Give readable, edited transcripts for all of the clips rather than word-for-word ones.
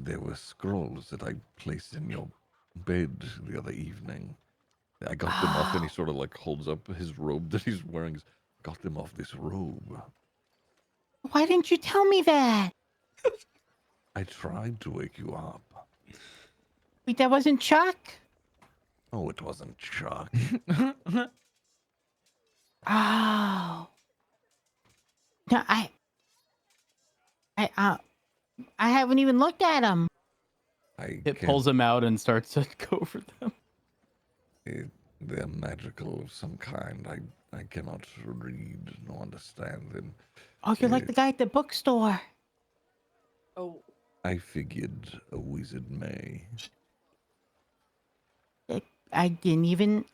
There were scrolls that I placed in your bed the other evening. I got them off, and he Oh, sort of like holds up his robe that he's wearing. Got them off this robe. why didn't you tell me that? I tried to wake you up. Wait, that wasn't Chuck? Oh, it wasn't Chuck. Oh. No, I, uh, I haven't even looked at him. I It can't. pulls them out and starts to go for them. They're magical of some kind. I cannot read nor understand them. Oh, you're like the guy at the bookstore. Oh, I figured a wizard may. I didn't even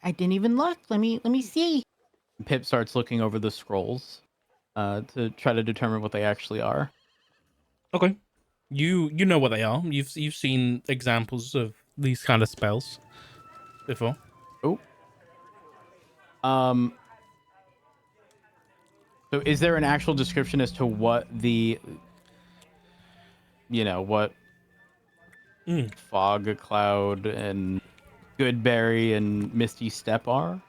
look. Let me see. Pip starts looking over the scrolls to try to determine what they actually are. Okay. You know what they are. You've seen examples of these kind of spells before. Oh. So is there an actual description as to what the, what Fog Cloud and Goodberry and Misty Step are?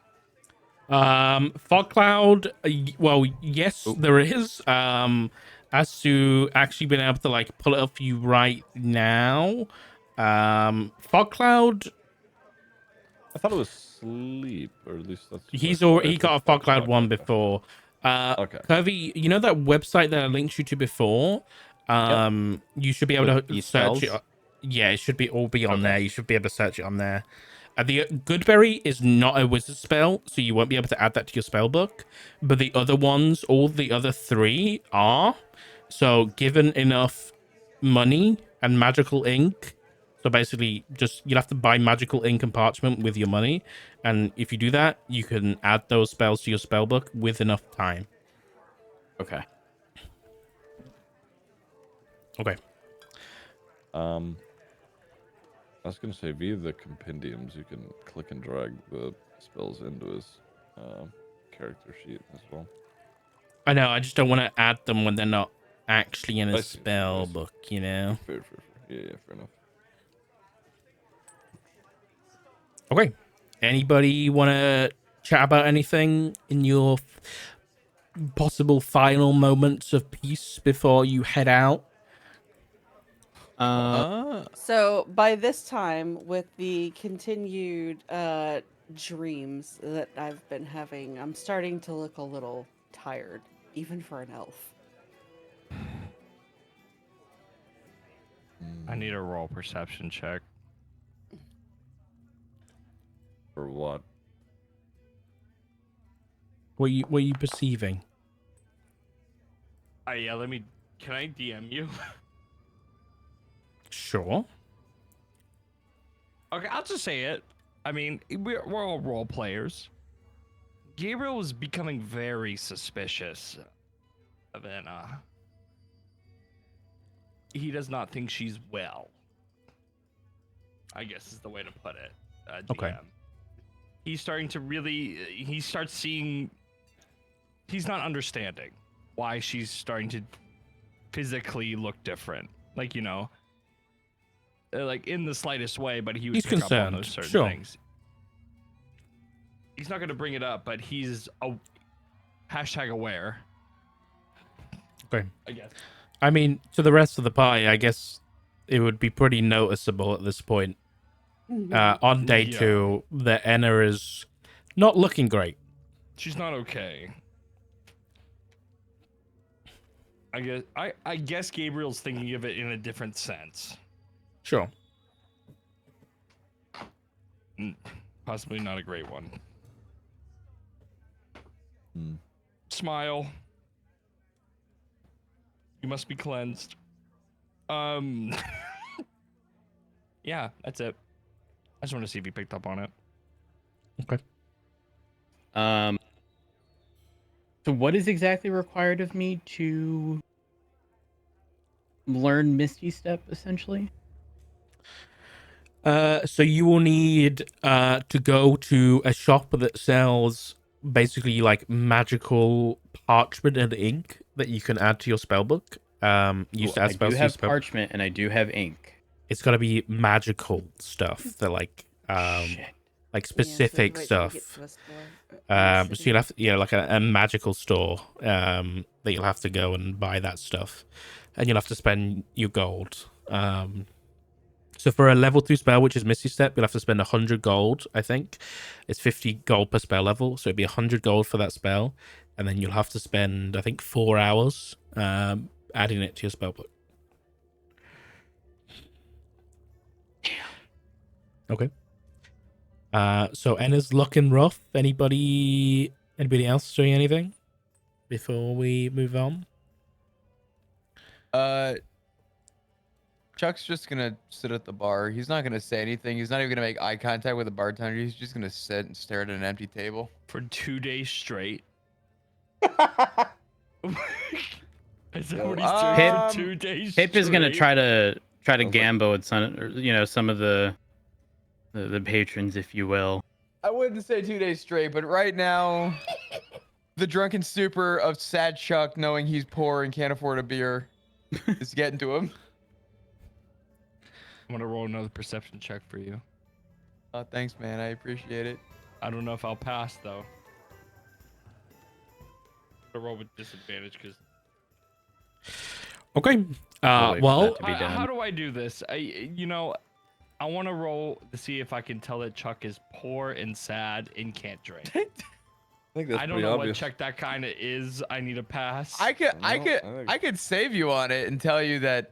Fog cloud. Well, yes, there is. As to actually being able to like pull it up for you right now. Fog cloud. I thought it was sleep, or at least that's. He got a fog cloud one before. Okay. Kirby, you know that website that I linked you to before? You should be able With to these search spells? it. Yeah, it should be all be on there. You should be able to search it on there. The Goodberry is not a wizard spell, so you won't be able to add that to your spell book. But the other ones, all the other three are. So given enough money and magical ink, so basically just you'll have to buy magical ink and parchment with your money. And if you do that, you can add those spells to your spell book with enough time. Okay. Okay. I was gonna say via the compendiums you can click and drag the spells into his character sheet as well. I know, I just don't want to add them when they're not actually in I a see, spell I see. book, you know? Fair. Yeah, fair enough. Okay. Anybody want to chat about anything in your possible final moments of peace before you head out? so by this time, with the continued dreams that I've been having, I'm starting to look a little tired, even for an elf. I need a roll perception check. For what? What are you perceiving? Yeah, can I DM you? Sure. Okay, I'll just say it. I mean, we're all role players. Gabriel was becoming very suspicious of Anna. He does not think she's well, I guess is the way to put it. DM. Okay. He's starting to he starts seeing, he's not understanding why she's starting to physically look different. Like, like in the slightest way, but he would He's pick up on concerned, those certain sure. things. He's not going to bring it up, but he's hashtag aware. Okay. I guess. I mean, to the rest of the party, I guess it would be pretty noticeable at this point. On day 2, that Enna is not looking great. She's not okay. I guess Gabriel's thinking of it in a different sense. Sure. Possibly not a great one. Smile. You must be cleansed. Yeah, that's it. I just want to see if he picked up on it. Okay. So what is exactly required of me to learn Misty Step, essentially? So you will need to go to a shop that sells basically like magical parchment and ink that you can add to your spellbook. I do have parchment and I do have ink. it's got to be magical stuff. They're like specific Yeah, so wait till we get stuff. to a store, in the So city. you'll have to, like a magical store that you'll have to go and buy that stuff, and you'll have to spend your gold. So for a level 2 spell, which is Misty Step, you'll have to spend 100 gold. I think it's 50 gold per spell level, so it'd be 100 gold for that spell, and then you'll have to spend, I think, 4 hours adding it to your spell book. Okay. So Enna's looking rough. Anybody else doing anything before we move on? Chuck's just gonna sit at the bar. He's not gonna say anything. He's not even gonna make eye contact with the bartender. He's just gonna sit and stare at an empty table. For 2 days straight. Is that what he's doing for 2 days Pip is gonna straight? try to Sounds like- gamble with some, or, you know, some of the patrons, if you will. I wouldn't say 2 days straight, but right now, the drunken stupor of sad Chuck knowing he's poor and can't afford a beer is getting to him. I'm gonna roll another perception check for you. Oh, thanks, man. I appreciate it. I don't know if I'll pass though. I'm gonna roll with disadvantage because. Okay. Wait for Well, that to be How done. do I do this? I want to roll to see if I can tell that Chuck is poor and sad and can't drink. I think that's I don't pretty know obvious. what Chuck that kind of is. I need a pass. I think- could save you on it and tell you that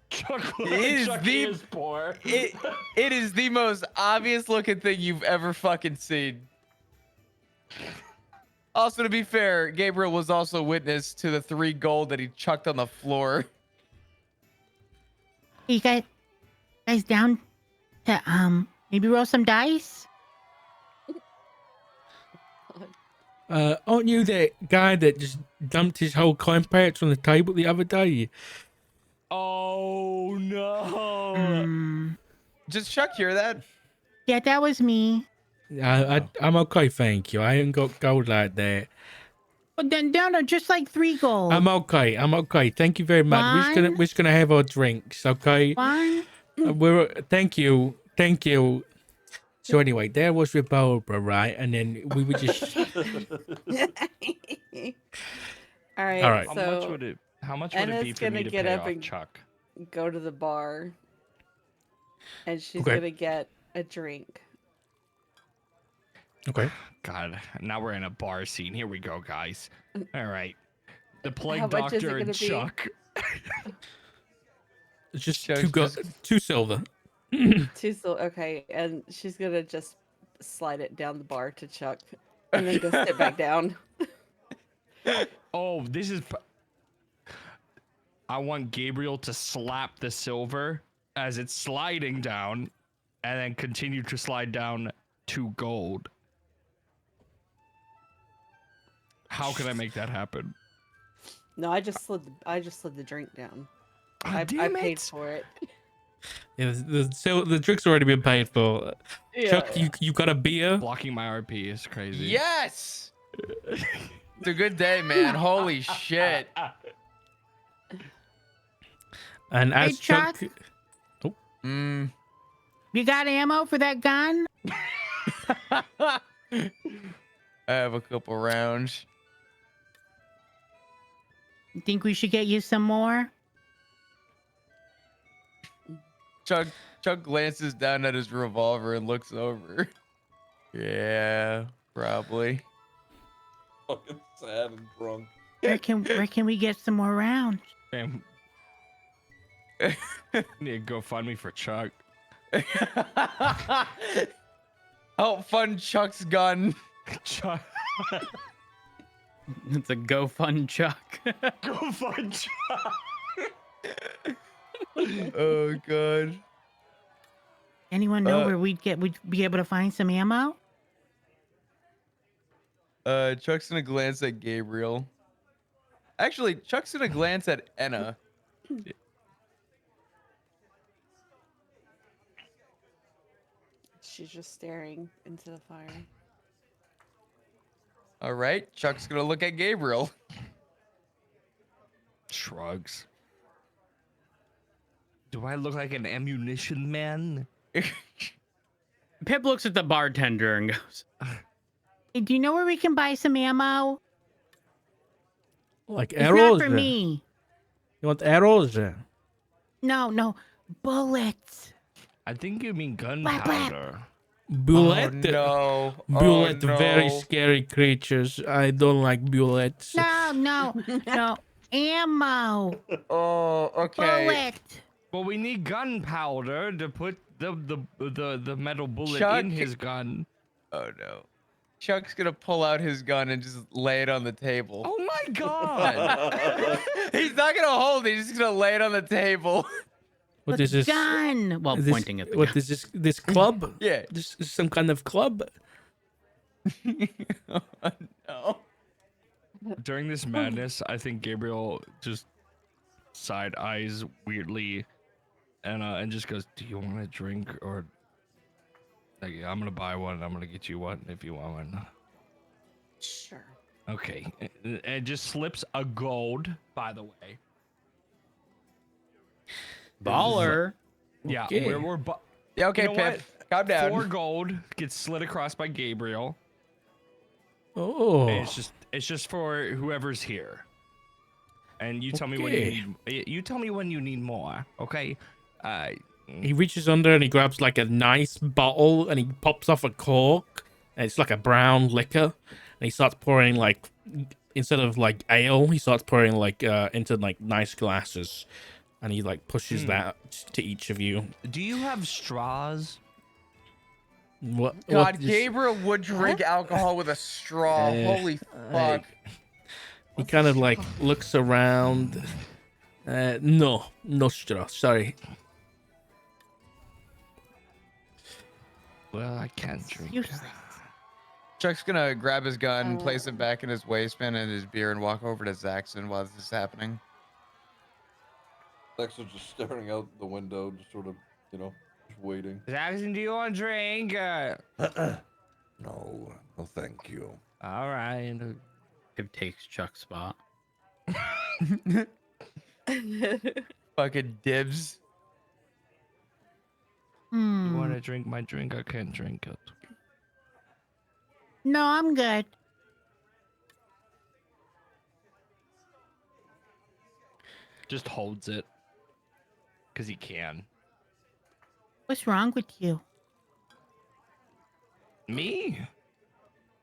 Chuck, is Chuck the- is poor. it is the most obvious looking thing you've ever fucking seen. Also, to be fair, Gabriel was also witness to the 3 gold that he chucked on the floor. You guys down to maybe roll some dice? aren't you that guy that just dumped his whole coin patch on the table the other day? Oh no! Mm, Does Chuck hear that? yeah, that was me. I'm okay, thank you. I ain't got gold like that. Well, then down to just like 3 gold. I'm okay. Thank you very much. One. We're just gonna have our drinks, okay? One. Thank you. So anyway, there was with Barbara, right? And then we were just All right. All right. So How much would it Anna's be for gonna me to get pay up off and- Chuck? go to the bar, and she's Okay. gonna get a drink. okay. God, now we're in a bar scene. Here we go, guys. All right. The plague How much is it doctor and gonna be? Chuck. It's just Shows just- 2 silver. Okay, and she's gonna just slide it down the bar to Chuck, and then go sit back down. Oh, this is. I want Gabriel to slap the silver as it's sliding down, and then continue to slide down to gold. How can I make that happen? No, I just slid the drink down. Ah, I damn paid it. for it. Yeah, the drink's already been paid for. Chuck, you got a beer? Blocking my RP is crazy. Yes! It's a good day, man. Holy shit. And Hey, as Chuck, Chuck. Mm. You got ammo for that gun? I have a couple rounds. You think we should get you some more? Chuck glances down at his revolver and looks over. Yeah, probably. Fucking sad and drunk. Where can we get some more rounds? Man. Need to go find me for Chuck. Help fund Chuck's gun. Chuck. It's a go fund Chuck. Go find Chuck. Oh god. Anyone know Uh, where we'd be able to find some ammo? Chuck's gonna glance at Gabriel. Actually, Chuck's gonna glance at Enna. She's just staring into the fire. All right, Chuck's gonna look at Gabriel. Shrugs. Do I look like an ammunition man? Pip looks at the bartender and goes, Hey, do you know where we can buy some ammo? Like It's not arrows? for me. You want arrows? No, bullets. I think you mean Blap, blap. gunpowder. Bullet? Oh no. Bullet, oh, no. very scary creatures. I don't like bullets. No, ammo. Oh, okay. Bullet. Well, we need gunpowder to put the metal bullet Chuck- in his gun. Oh no. Chuck's gonna pull out his gun and just lay it on the table. Oh my god! He's not gonna hold it, he's just gonna lay it on the table. What is this? Gun. while Is this- pointing at the What gun. is this? This club? Yeah. This is some kind of club? Oh, no. During this madness, I think Gabriel just side eyes weirdly, and just goes, "Do you want a drink or?" Like, I'm gonna buy one. I'm gonna get you one if you want one. Sure. Okay, and just slips a gold. By the way, Baller. yeah, Okay. we're Yeah, okay, You know Pip. Calm down. 4 gold gets slid across by Gabriel. Oh. And it's just for whoever's here. And you tell me when you Okay. need. You tell me when you need more. Okay. He reaches under and he grabs like a nice bottle and he pops off a cork. And it's like a brown liquor. And he starts pouring like, instead of like ale, he starts pouring like into like nice glasses. And he like pushes that to each of you. Do you have straws? What? God, what is- Gabriel would drink alcohol with a straw. Holy fuck. He kind of like looks around. No straw. Sorry. Well, I can't drink. Useless. Chuck's gonna grab his gun, place it back in his waistband and his beer, and walk over to Zaxxon while this is happening. Lex was just staring out the window, just sort of, just waiting. Jackson, do you want a drink? No, thank you. All right. Pip takes Chuck's spot. Fucking dibs. You Hmm. want to drink my drink? I can't drink it. No, I'm good. Just holds it. Because he can. What's wrong with you? Me?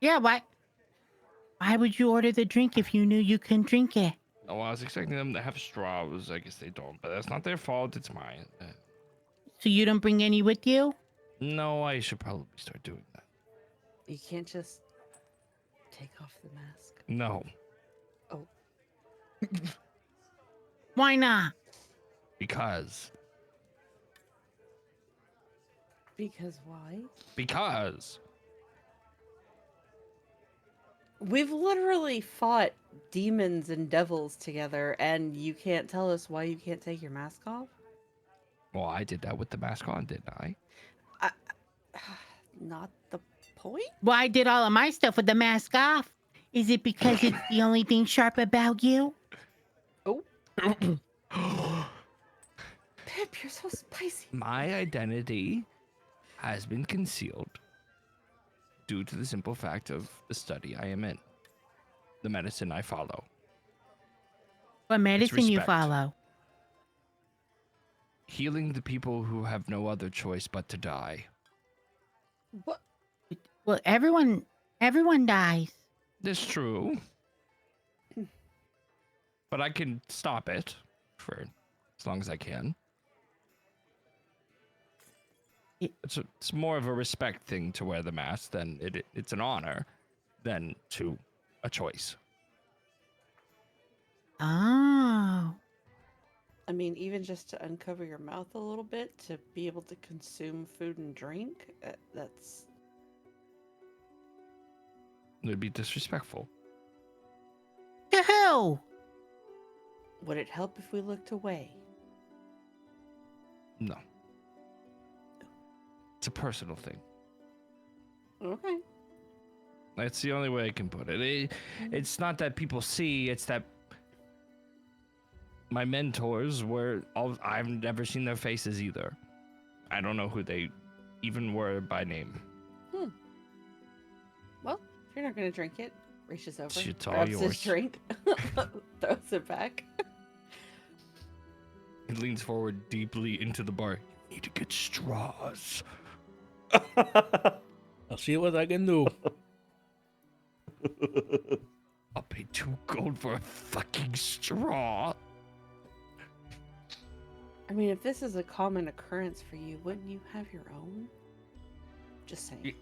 Yeah, why would you order the drink if you knew you couldn't drink it? Oh, I was expecting them to have straws. I guess they don't, but that's not their fault. It's mine. So you don't bring any with you? No, I should probably start doing that. You can't just take off the mask. No, Why not? because Because why? We've literally fought demons and devils together, and you can't tell us why you can't take your mask off? well, I did that with the mask on, didn't I? Not the point? Well, I did all of my stuff with the mask off. Is it because it's the only thing sharp about you? Pip, you're so spicy. My identity has been concealed due to the simple fact of the study I am in, the medicine I follow. What medicine you respect. follow? Healing the people who have no other choice but to die. What? Well, everyone dies. That's true. But I can stop it for as long as I can. It's more of a respect thing to wear the mask than it's an honor than to a choice. Oh. I mean, even just to uncover your mouth a little bit to be able to consume food and drink, that's. It'd be disrespectful. To who? Would it help if we looked away? No. It's a personal thing. Okay. That's the only way I can put it. It's not that people see, it's that my mentors were all. I've never seen their faces either. I don't know who they even were by name. Well, if you're not gonna drink it, reaches over, It's all grabs his yours. drink, throws it back. He leans forward deeply into the bar. You need to get straws. I'll see what I can do. I'll pay 2 gold for a fucking straw. I mean, if this is a common occurrence for you, wouldn't you have your own? Just saying.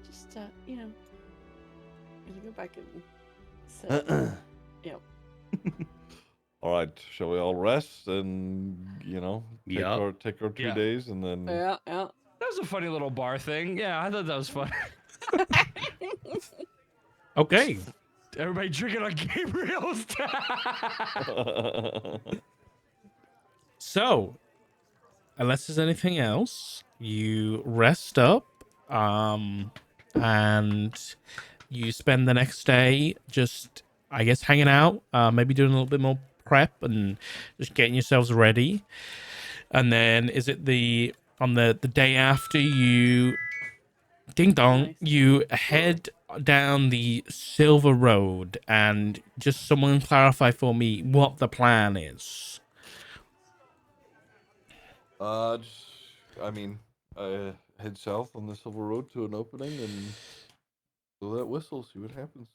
Just, you know, gonna go back and sit. Yep. All right, shall we all rest and take Yup. our 2 Yeah. days and then Yeah, yeah. That was a funny little bar thing. Yeah, I thought that was fun. Okay. Everybody drinking on Gabriel's So, unless there's anything else, you rest up, and you spend the next day just, I guess, hanging out, maybe doing a little bit more prep and just getting yourselves ready. And then, is it on the day after you, ding dong, Nice. you head down the Silver Road, and just someone clarify for me what the plan is. head south on the Silver Road to an opening and blow that whistle, see what happens.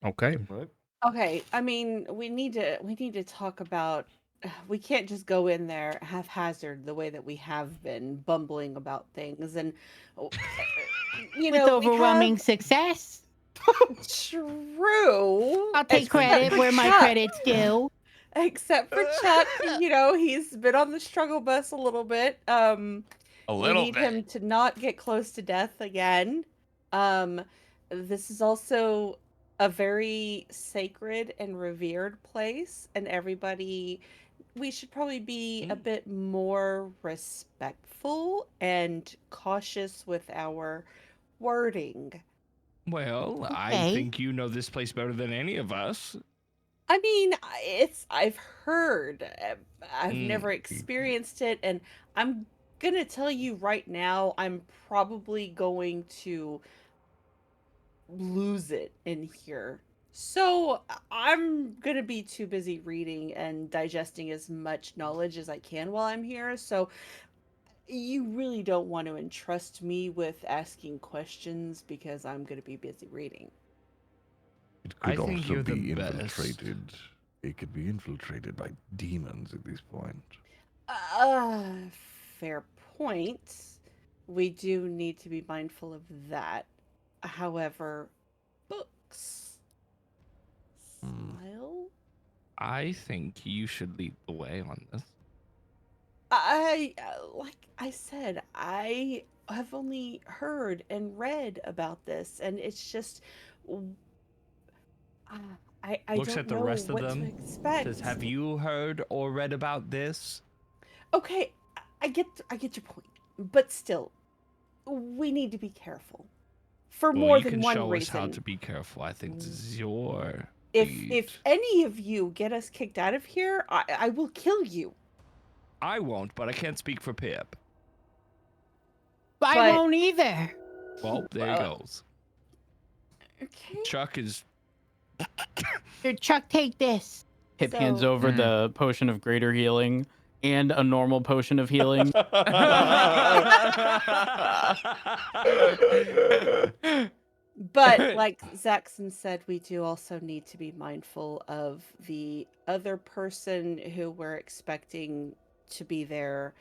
Okay. Right? Okay, I mean, we need to talk about. We can't just go in there haphazard the way that we have been bumbling about things, and you With know, we overwhelming have success. true. I'll take except credit for where my Chuck. credit's due. Except for Chuck, you know, he's been on the struggle bus a little bit. A We need him to not get close to death again. This is also a very sacred and revered place, and we should probably be a bit more respectful and cautious with our wording. Well, I Okay. think you know this place better than any of us. I mean, I've heard. I've never Mm. experienced it, and I'm gonna tell you right now, I'm probably going to lose it in here. So I'm gonna be too busy reading and digesting as much knowledge as I can while I'm here. So you really don't want to entrust me with asking questions because I'm gonna be busy reading. It I could think also you're the be best. infiltrated. It could be infiltrated by demons at this point. Fair point. We do need to be mindful of that. However, books. Smile? I think you should lead the way on this. Like I said, I have only heard and read about this, and it's just, I Looks don't at the know rest of what to them. expect. Says, "Have you heard or read about this?" Okay, I get your point, but still, we need to be careful for Well, more you than can one show reason. us how to be careful. I think this is your If lead. any of you get us kicked out of here, I will kill you. I won't, but I can't speak for Pip. I But- won't either. Well, there he goes. Okay. Chuck is. Here, Chuck, take this. Pip hands So- over the potion of greater healing and a normal potion of healing. But like Zaxxon said, we do also need to be mindful of the other person who we're expecting to be there,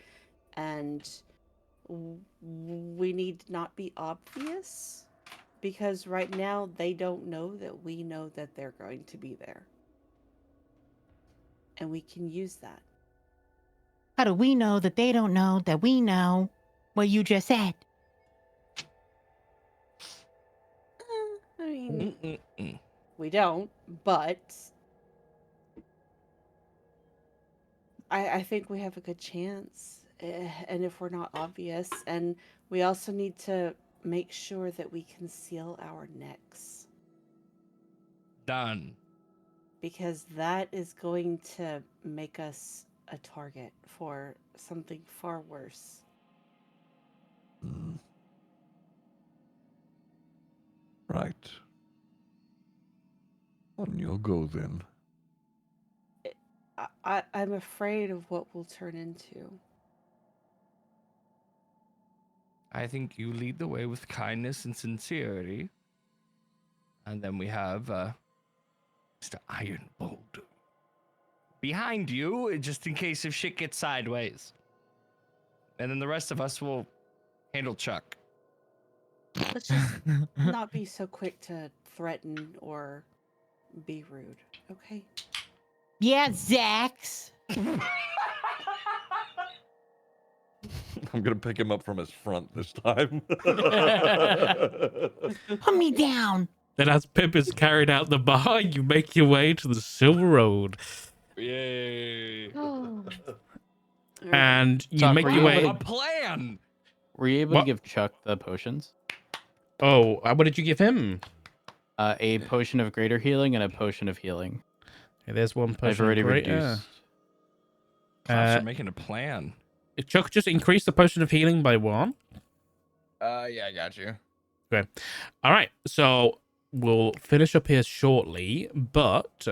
and we need not be obvious because right now they don't know that we know that they're going to be there. And we can use that. How do we know that they don't know that we know what you just said? I mean, Mm-mm-mm. we don't, but I think we have a good chance. And if we're not obvious, and we also need to make sure that we conceal our necks. Done. Because that is going to make us a target for something far worse. Mm. Right. On you'll go then. I'm afraid of what we'll turn into. I think you lead the way with kindness and sincerity. And then we have Mr. Ironbolt behind you, just in case if shit gets sideways. And then the rest of us will handle Chuck. Let's just not be so quick to threaten or be rude, okay? Yeah, Zax. I'm gonna pick him up from his front this time. Put me down. Then as Pip is carried out the bar, you make your way to the Silver Road. Yay. And you Sock, make were your you way... able A plan. Were you able What? to give Chuck the potions? Oh, what did you give him? A potion of greater healing and a potion of healing. Okay, there's one I've potion. already Great, reduced. Claps Uh, are making a plan. Chuck, just increase the potion of healing by 1. Yeah, I got you. Okay. All right. So we'll finish up here shortly, but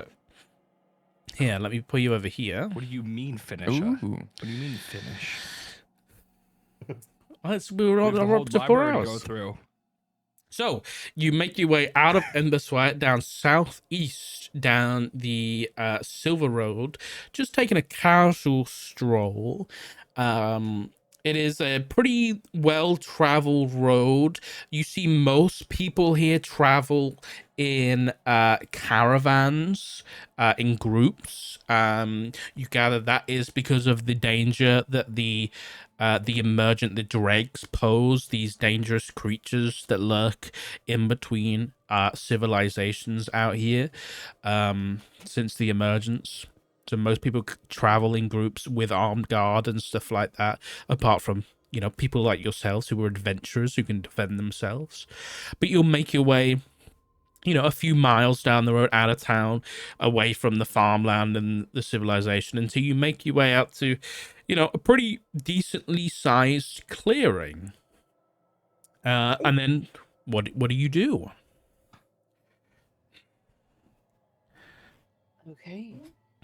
here, let me pull you over here. What do you mean finish? Ooh. What do you mean finish? We were We on have the the whole road to 4 library to go hours. through. So you make your way out of Emberswire down southeast down the Silver Road, just taking a casual stroll. It is a pretty well-traveled road. You see most people here travel in caravans, in groups. You gather that is because of the danger that the dregs pose, these dangerous creatures that lurk in between civilizations out here since the emergence. So most people travel in groups with armed guard and stuff like that, apart from, you know, people like yourselves who are adventurers who can defend themselves. But you'll make your way, you know, a few miles down the road out of town, away from the farmland and the civilization, until you make your way out to, you know, a pretty decently sized clearing. And then what do you do? Okay.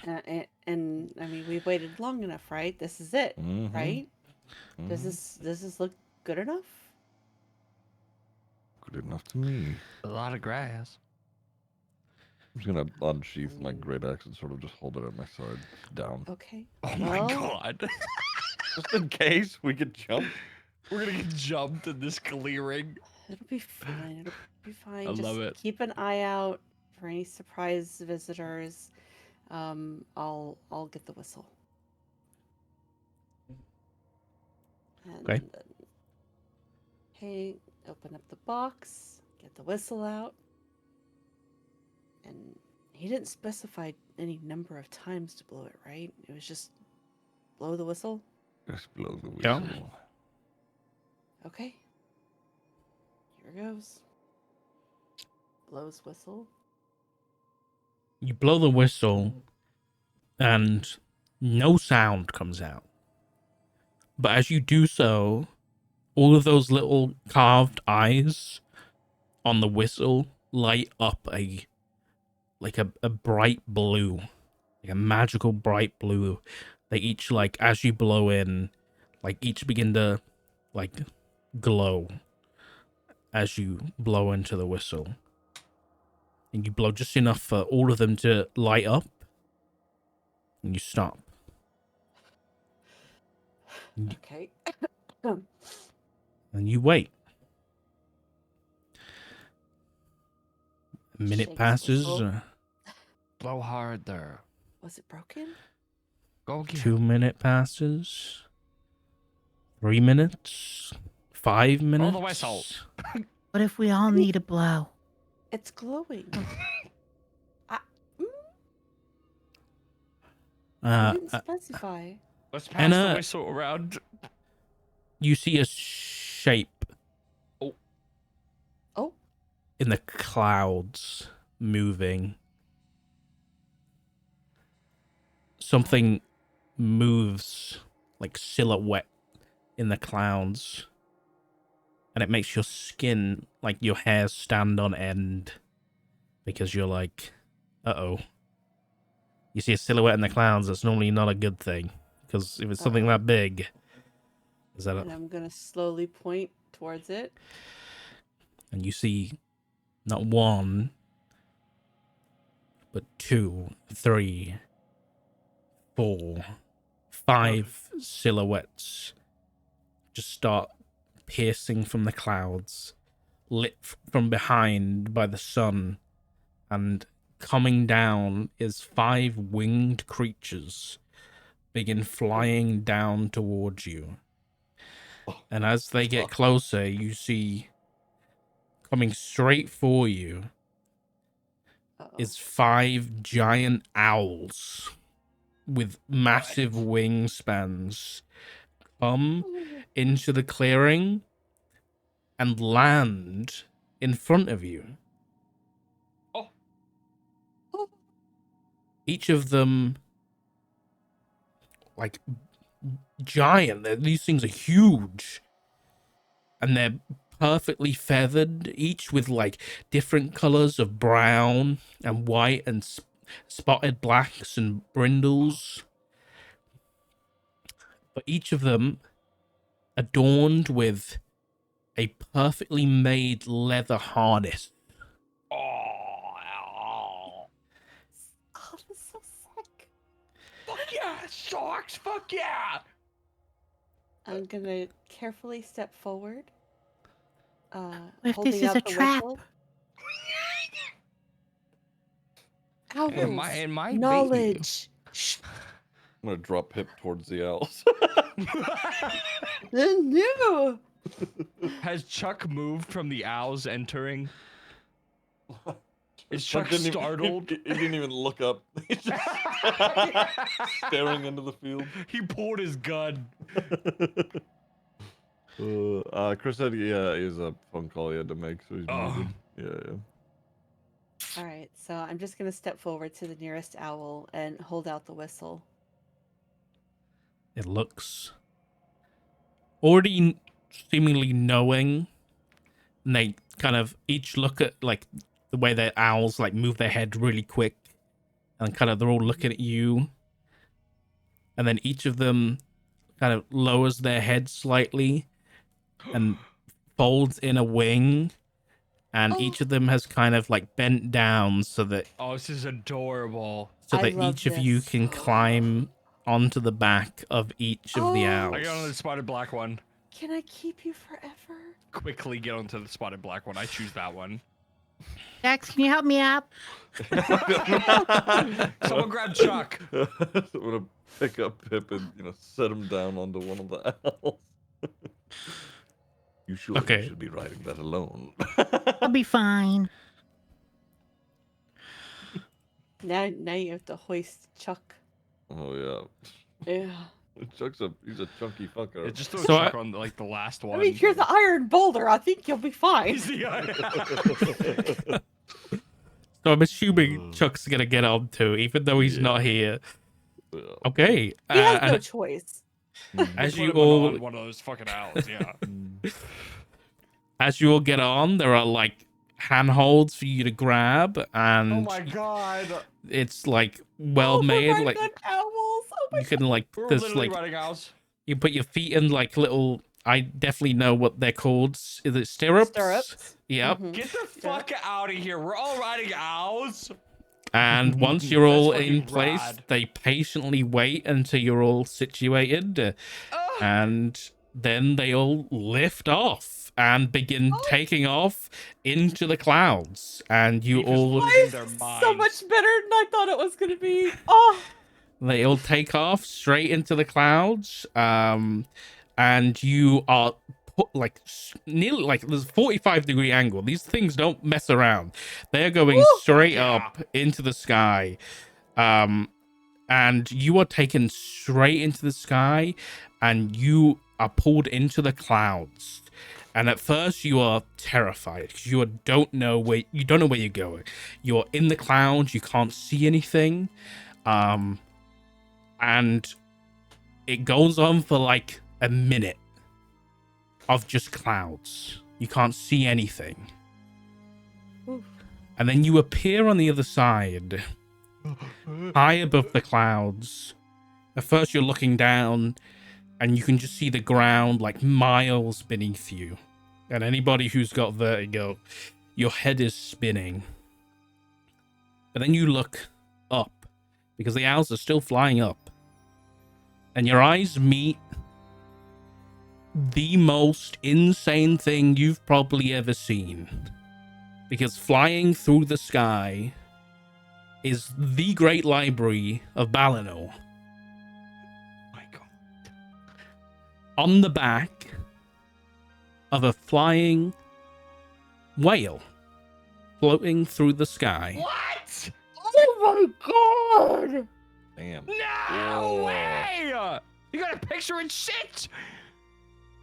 And I mean, we've waited long enough, right? This is it, Mhm. right? Does this look good enough? Good enough to me. A lot of grass. I'm just gonna unsheath my great axe and sort of just hold it at my side down. Okay. Oh my Well, god. Just in case we could jump. We're gonna get jumped in this clearing. It'll be fine. It'll be fine. I Just love it. keep an eye out for any surprise visitors. I'll get the whistle. And, Okay. Okay, open up the box, get the whistle out. And he didn't specify any number of times to blow it, right? It was just blow the whistle? Just blow the Yeah. whistle. Okay. Here goes. Blows whistle. You blow the whistle, and no sound comes out. But as you do so, all of those little carved eyes on the whistle light up a bright blue, like a magical bright blue. They each, like, as you blow in, like, each begin to, like, glow as you blow into the whistle. And you blow just enough for all of them to light up. And you stop. Okay. And you wait. A minute Shakes passes. whistle. Blow hard there. Was it broken? Go again. 2 minute passes. 3 minutes. 5 minutes. Blow the whistle. What if we all need a blow? It's glowing. I didn't specify. Let's pass And, the whistle around. You see a shape. Oh. in the clouds moving. Something moves like silhouette in the clouds, and it makes your skin, like your hair, stand on end because you're like, uh-oh. You see a silhouette in the clouds, that's normally not a good thing, because if it's something that big, is that And I'm gonna slowly point towards it. and you see not one, but 2, 3, 4, 5 silhouettes just start piercing from the clouds, lit from behind by the sun, and coming down is 5 winged creatures begin flying down towards you. And as they get closer, you see coming straight for you is 5 giant owls with massive wingspans come into the clearing and land in front of you. Each of them, like, giant. These things are huge. And they're perfectly feathered, each with, like, different colors of brown and white and spotted blacks and brindles. But each of them adorned with a perfectly made leather harness. Oh, that's so sick. Fuck yeah, socks. Fuck yeah. I'm gonna carefully step forward. What if Holding this is out a the trap? whistle. Owls, And my knowledge. Shh. I'm gonna drop Pip towards the owls. No. Has Chuck moved from the owls entering? Is Chuck Chuck didn't even- startled? He didn't even look up. He's just staring into the field. He pulled his gun. Chris said, yeah, he has a phone call he had to make, so he's muted. Yeah. All right, so I'm just gonna step forward to the nearest owl and hold out the whistle. It looks already seemingly knowing, and they kind of each look at, like, the way their owls, like, move their head really quick, and kind of they're all looking at you, and then each of them kind of lowers their head slightly and folds in a wing, and each of them has kind of, like, bent down so that This is adorable. I love each of you this. can climb onto the back of each of the owls. I get on the spotted black one. Can I keep you forever? Quickly get onto the spotted black one. I choose that one. Jax, can you help me up? Someone grab Chuck. I'm gonna pick up Pip and set him down onto one of the owls. You sure you should be riding that alone? I'll be fine. Now you have to hoist Chuck. Oh Yeah. yeah. He's a chunky fucker. Yeah, just throw Chuck on the last one. I mean, you're the iron boulder. I think you'll be fine. He's the iron. So I'm assuming Chuck's gonna get on too, even though he's not here. Okay. He has no and choice. as Put you him all on one of those fucking owls, yeah. as you all get on, there are, like, handholds for you to grab, and Oh my god. it's, like, well made. my Like, God, owls. Oh my you can, like, We're there's, literally like, riding owls. you put your feet in, like, little, I definitely know what they're called. Is it stirrups? Stirrups. Yep. Mhm. Get the fuck out of here. We're all riding owls. And once you're all That's in fucking place, rad. they patiently wait until you're all situated, and then they all lift off and begin taking off into the clouds. And you all, Why is this so much better than I thought it was gonna be? Oh. they all take off straight into the clouds. And you are put, like, nearly, like, there's a 45-degree angle. These things don't mess around. They're going straight up into the sky. And you are taken straight into the sky, and you are pulled into the clouds. And at first you are terrified because you don't know where you're going. You're in the clouds, you can't see anything. And it goes on for like a minute of just clouds. You can't see anything. Oof. And then you appear on the other side, high above the clouds. At first you're looking down and you can just see the ground like miles beneath you. And anybody who's got vertigo, your head is spinning. But then you look up because the owls are still flying up. And your eyes meet the most insane thing you've probably ever seen. Because flying through the sky is the Great Library of Balinor. My God. On the back of a flying whale floating through the sky. What? Oh my god! Damn. No Whoa. way! You got a picture and shit.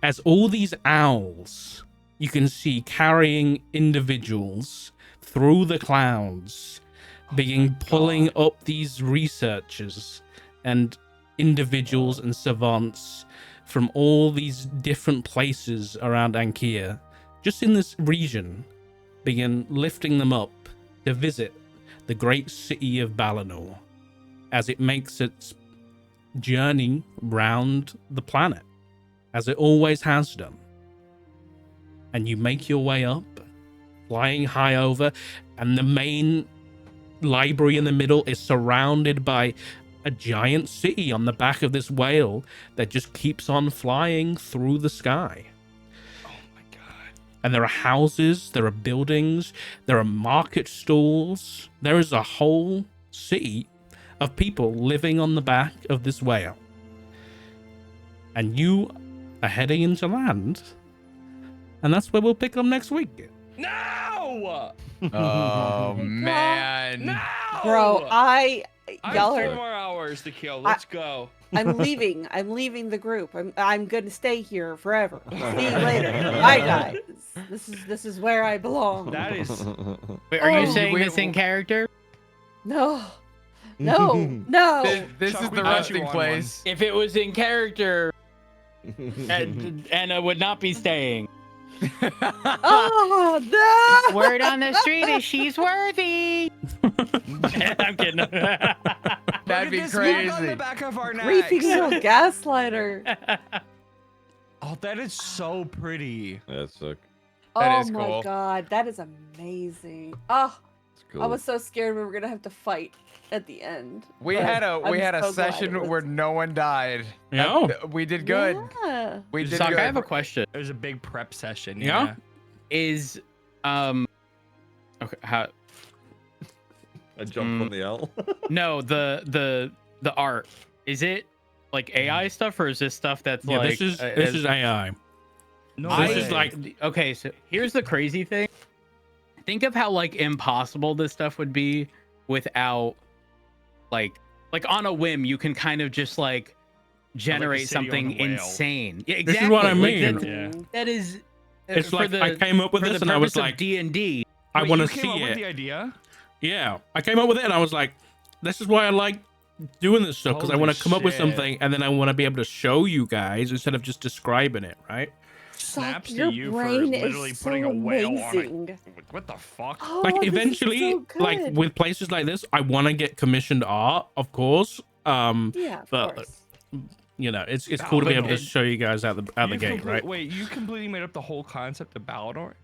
As all these owls you can see carrying individuals through the clouds, pulling up these researchers and individuals and savants from all these different places around Ankia, just in this region, begin lifting them up to visit the great city of Balinor as it makes its journey round the planet, as it always has done. And you make your way up, flying high over, and the main library in the middle is surrounded by a giant city on the back of this whale that just keeps on flying through the sky. Oh my God. And there are houses, there are buildings, there are market stalls. There is a whole city of people living on the back of this whale. And you are heading into land. And that's where we'll pick up next week. No! Oh man. No! Bro, I y'all have are 4 more hours to kill. Let's go. I'm leaving. I'm leaving the group. I'm gonna stay here forever. See you later. Bye guys. This is where I belong. That is. Wait, are you Oh. saying this in character? No. No. No. This Chuck, is we the got resting you on place. If it was in character, Anna would not be staying. Oh no. Word on the street is she's worthy. I'm kidding. Look That'd at be this look on the crazy. back of our Creepy necks. little gaslighter. Oh, that is so pretty. That's sick. That Oh is my cool. god, that is amazing. Oh, It's cool. I was so scared we were gonna have to fight at the end. We but had I'm a so glad session it was- where no one died. Yeah. We did good. Yeah. We did Sock, good. I have a question. It was a big prep session. Yeah? Is okay, how I jumped on the owl. no the art, is it like AI stuff, or is this stuff that's Yeah, like this is AI. No This way. is like okay, so here's the crazy thing. Think of how like impossible this stuff would be without like on a whim you can kind of just like generate city on something the whale. insane. Yeah, This exactly. is what I Like, mean. Yeah. that is It's for like the, I came up with for this the and I was purpose of like, D&D. I Wait, want to you came see up with it. the idea? Yeah, I came up with it and I was like, this is why I like doing this stuff, because I Holy want to come up with shit. something and then I want to be able to show you guys instead of just describing it, right? Snaps your to you for brain is literally so putting a whale on it. amazing. Like, what the fuck? Oh, Like this is eventually, so like good. with places like this, I want to get commissioned art, of course. Yeah, of but course. you know, it's cool to be able to Balinor. show you guys out the You gate, right? Wait, you completely made up the whole concept of Balinor?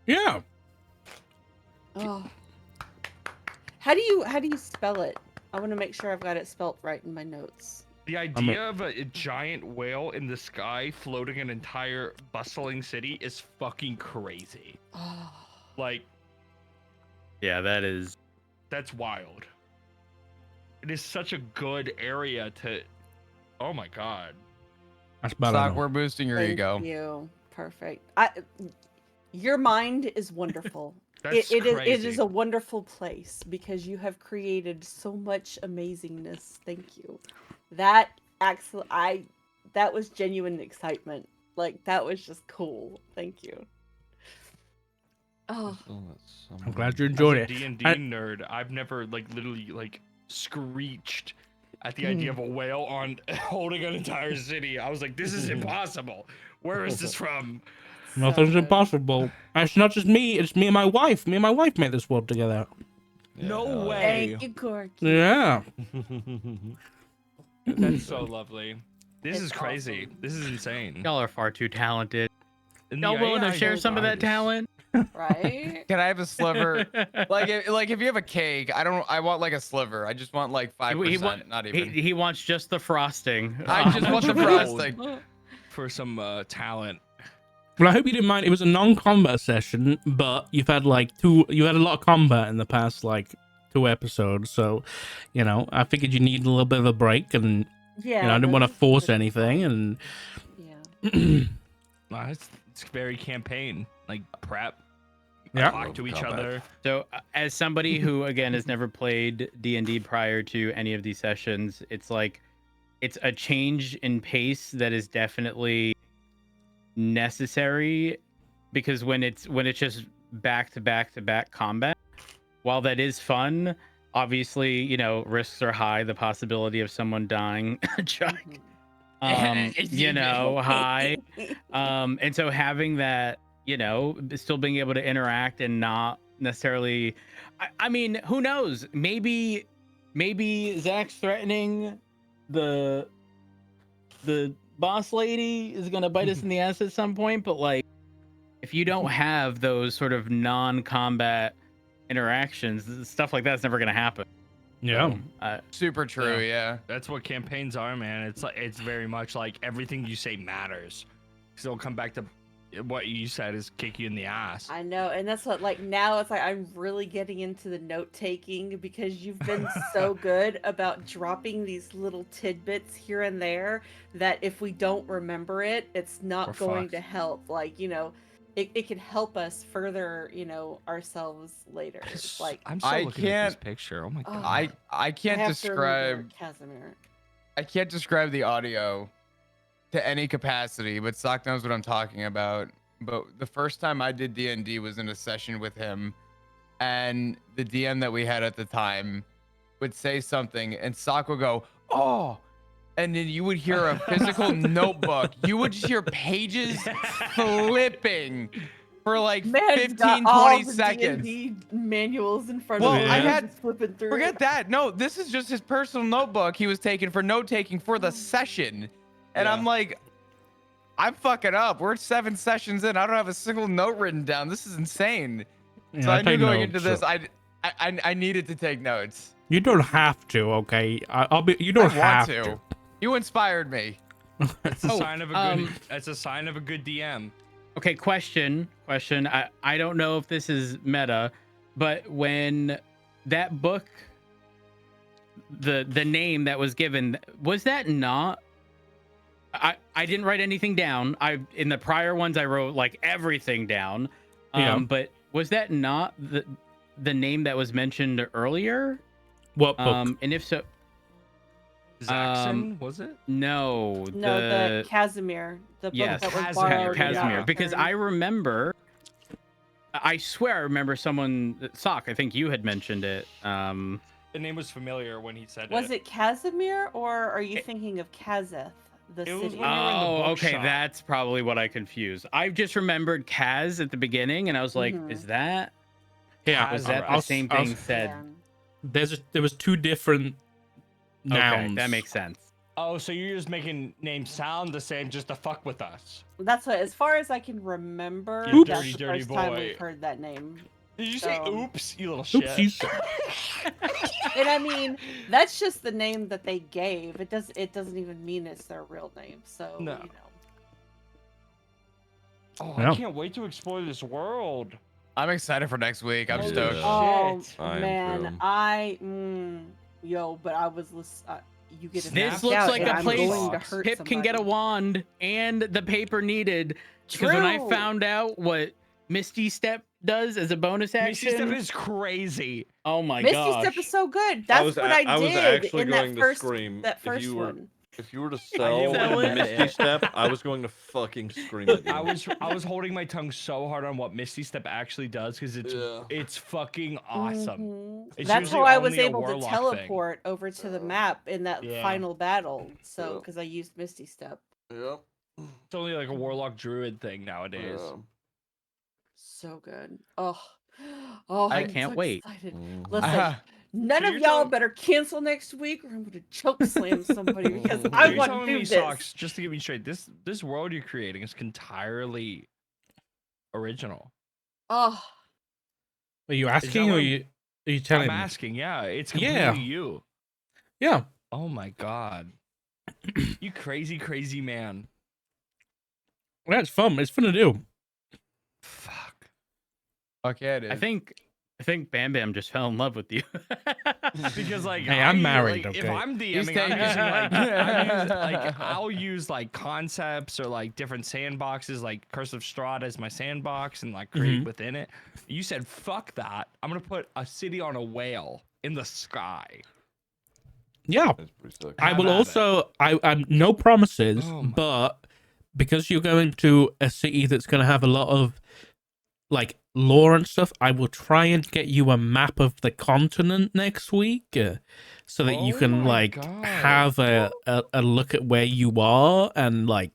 Yeah. Oh. How do you spell it? I want to make sure I've got it spelt right in my notes. The idea of a giant whale in the sky floating an entire bustling city is fucking crazy. Oh. Like, Yeah, that is. that's wild. It is such a good area to. Oh my god. That's about Sock, it. we're boosting your Thank ego. you. Perfect. Your mind is wonderful. That's It crazy. is a wonderful place because you have created so much amazingness. Thank you. That that was genuine excitement. Like that was just cool. Thank you. Oh, I'm glad you enjoyed As it. a D&D nerd, I've never like literally like screeched at the idea of a whale on holding an entire city. I was like, this is impossible. Where is this from? Nothing's so impossible. And it's not just me, it's me and my wife. Me and my wife made this world together. No hell way. Thank you, Corky. Yeah. That's so lovely. This It's is crazy. awesome. This is insane. Y'all are far too talented. And Y'all the willing to AI share some of that guys. talent? Right? Can I have a sliver? like if you have a cake, I want like a sliver. I just want like 5%, not even. He wants just the frosting. I just want the Rolled. frosting. For some talent. Well, I hope you didn't mind. It was a non-combat session, but you had a lot of combat in the past like 2 episodes. So, I figured you needed a little bit of a break, and Yeah. I didn't want to this is force pretty anything. fun. And Yeah. It's very campaign, like prep. Yeah. Talk to each Combat. other. So, as somebody who again has never played D&D prior to any of these sessions, it's like it's a change in pace that is definitely necessary, because when it's just back to back to back combat, while that is fun, obviously, risks are high. The possibility of someone dying, Chuck, high. And so having that, still being able to interact and not necessarily, I mean, who knows? Maybe Zach's threatening the boss lady is gonna bite us in the ass at some point, but like, if you don't have those sort of non-combat interactions, stuff like that's never gonna happen. yeah. So, Super true, yeah. That's what campaigns are, man. It's very much like everything you say matters. So it'll come back to what you said is kick you in the ass. I know, and that's what now it's like I'm really getting into the note taking because you've been so good about dropping these little tidbits here and there that if we don't remember it, it's not We're going fucked. to help. It can help us further, ourselves later. It's like I'm still I looking at this can't- picture. Oh my god. I can't have to remember describe Casimir. I can't describe the audio to any capacity, but Sock knows what I'm talking about. But the first time I did D&D was in a session with him, and the DM that we had at the time would say something, and Sock would go, "Oh," and then you would hear a physical notebook. You would just hear pages flipping for like Man's got 15, all 20 the seconds. D&D manuals in front Well, of him. I He's had- just flipping through. Forget that. No, this is just his personal notebook he was taking for note taking for the session. And Yeah. I'm like, I'm fucking up. We're 7 sessions in. I don't have a single note written down. This is insane. Yeah, So I knew take going notes, into this, so- I needed to take notes. You don't have to, okay? I'll be. You don't I want have to. You inspired me. That's a Oh, sign of a good. That's a sign of a good DM. okay, question. I don't know if this is meta, but when that book, the name that was given, was that not? I didn't write anything down. In the prior ones I wrote like everything down. Yeah. But was that not the name that was mentioned earlier? What book? And if so, Zaxxon, was it? no, No, the Casimir. The book Yes, that was Casimir, borrowed. Casimir, yeah. because I remember, I swear I remember someone, Sock, I think you had mentioned it. The name was familiar when he said Was it Casimir or are you thinking of Kazeth, the It was city? when you were in the Oh, okay, bookshop. that's probably what I confused. I just remembered Kaz at the beginning, and I was like, Mhm. is that Yeah, was that the I'll- same I'll- thing said? Yeah. There was 2 different nouns. Okay, that makes sense. Oh, so you're just making names sound the same just to fuck with us. That's what, as far as I can remember, You that's dirty, the dirty first time boy. we've heard that name. Did you say So- oops, you little shit? Oopsies. And I mean, that's just the name that they gave. It doesn't even mean it's their real name. So No. Oh, Yeah. I can't wait to explore this world. I'm excited for next week. I'm Holy stoked. shit. Oh I am man, too. but I was listening. You get This snapped looks out like and a I'm place going to hurt Pip can get a somebody. wand and the paper needed. Because when I True. found out what Misty Step does as a bonus Misty Step action, is crazy. oh my Misty gosh. Step is so good. That's what I was did actually in going that to first scream that if first you were one. If you were to didn't sell wanna admit Misty it. Step, I was going to fucking scream at you. I was holding my tongue so hard on what Misty Step actually does because it's fucking awesome. Mhm. It's That's how usually I was only a able to warlock thing. teleport over to the map in that Yeah. final battle. So, Yeah. because I used Misty Step. Yep. It's only like a warlock druid thing nowadays. Yeah. So good. Oh, oh, I I'm can't so wait. excited. Mhm. Listen, none So of you're y'all telling- better cancel next week, or I'm gonna choke slam somebody because So I You're want to telling do me, this. Socks, just to get me straight, this world you're creating is entirely original. Oh, Are you that asking or what are you telling I'm me? asking, yeah, it's completely Yeah. you. Yeah. Oh my god. You crazy, crazy man. Well, it's fun. It's fun to do. Fuck. Fuck yeah, it is. I think Bam Bam just fell in love with you. Because like Hey, I'm married, like, if okay? I'm He's DMing, I'm taking- using I'll use like concepts or like different sandboxes, like Curse of Strahd as my sandbox and like create within it. You said fuck that. I'm gonna put a city on a whale in the sky. Yeah. That's pretty sick. I Have will at it. also. I'm no promises, Oh my- but because you're going to a city that's going to have a lot of like lore and stuff, I will try and get you a map of the continent next week, so that you Oh can my like God. have a look at where you are and like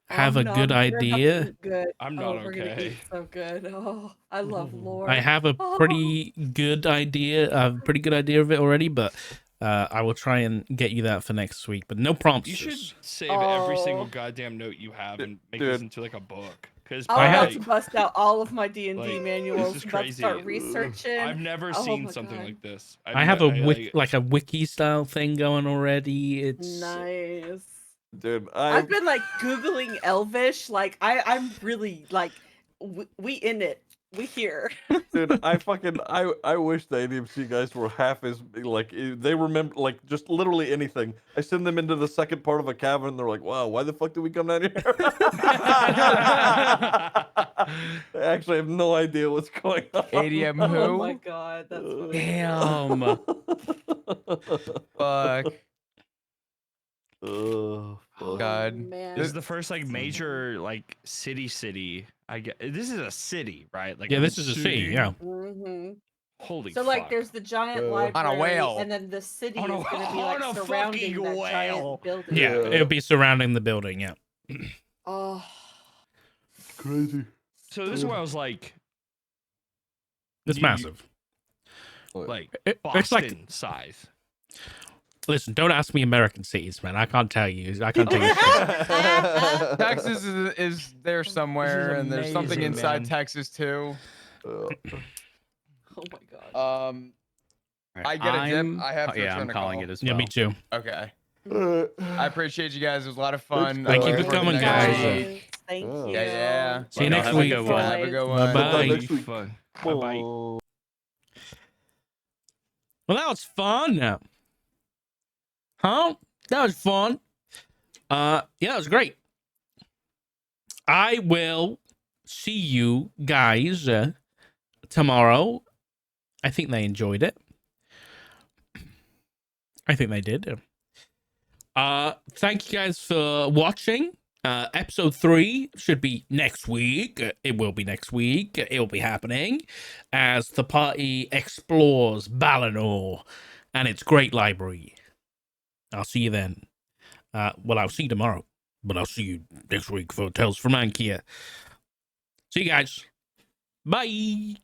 have oh a no, good we're gonna have to idea. eat good. I'm Oh, not we're gonna okay. eat so good. Oh, I love lore. I have a Oh. pretty good idea. I have a pretty good idea of it already, but I will try and get you that for next week. But no promises. You should save every single Oh. goddamn note you have and make Dude. this into like a book. Because I'm about have- to bust out all of my D&D like, manuals. this is I'm about to start crazy. researching. I've never Oh seen my something God. like this. I have a like a wiki style thing going already. It's Nice. Dude, I've been like Googling Elvish. Like I'm really like we in it. We here. dude, I wish the ADMC guys were half as like they remember like just literally anything. I send them into the second part of a cavern and they're like, wow, why the fuck did we come down here? They actually have no idea what's going on. ADM Oh who? my god, that's funny. Damn. Fuck. Oh, fuck. God. Man. This is the first like major like city. I get this is a city, right? Like yeah, this is a city. Yeah. hmm Holy So like fuck. there's the giant On a library whale. and then the city On a- is gonna be on like a surrounding fucking that whale. giant building. Yeah, Yeah. it'll be surrounding the building. Yeah. Oh. Crazy. So this is where I was like It's You- massive. like It's Boston like size. listen. Don't ask me American cities, man. I can't tell you. I can't tell you. shit. Texas is there somewhere, and there's something amazing, inside man. Texas too. Oh my god. I get a dip. I'm- I have to yeah, return I'm a calling call. it as Yeah, well. me too. Okay. I appreciate you guys. It was a lot of fun. Thank I'm you looking for forward to coming, next guys. week. Thank Yeah. you. Yeah. See you Well, next have a week. good one. Have a good Bye one. bye. Next week. Fun. Bye-bye. Oh. Well, that was fun. Huh? That was fun. Yeah, that was great. I will see you guys tomorrow. I think they enjoyed it. I think they did. Thank you guys for watching. Episode 3 should be next week. It will be next week. It will be happening as the party explores Balinor and its great library. I'll see you then. Well, I'll see you tomorrow, but I'll see you next week for Tales from Ankia. See you guys. Bye.